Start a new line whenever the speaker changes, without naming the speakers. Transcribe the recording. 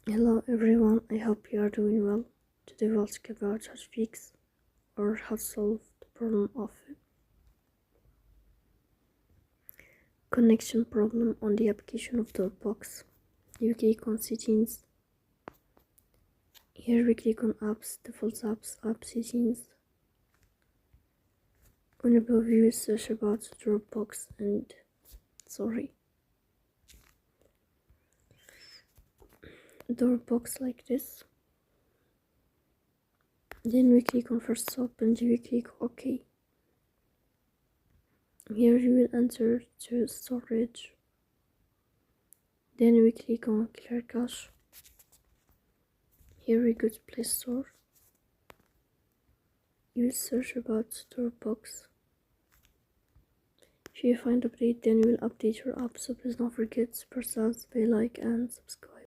Hello everyone, I hope you are doing well. Today we'll talk about how to fix or how to solve the problem of connection problem on the application of Dropbox. You click on settings. Here we click on apps, default apps, app settings. On above you will search about Dropbox and Dropbox like this. Then we click on first stop and we click OK. Here you will enter to storage. Then we click on clear cache. Here we go to Play Store. You will search about Dropbox. If you find update, then you will update your app. So please don't forget to press that bell like and subscribe.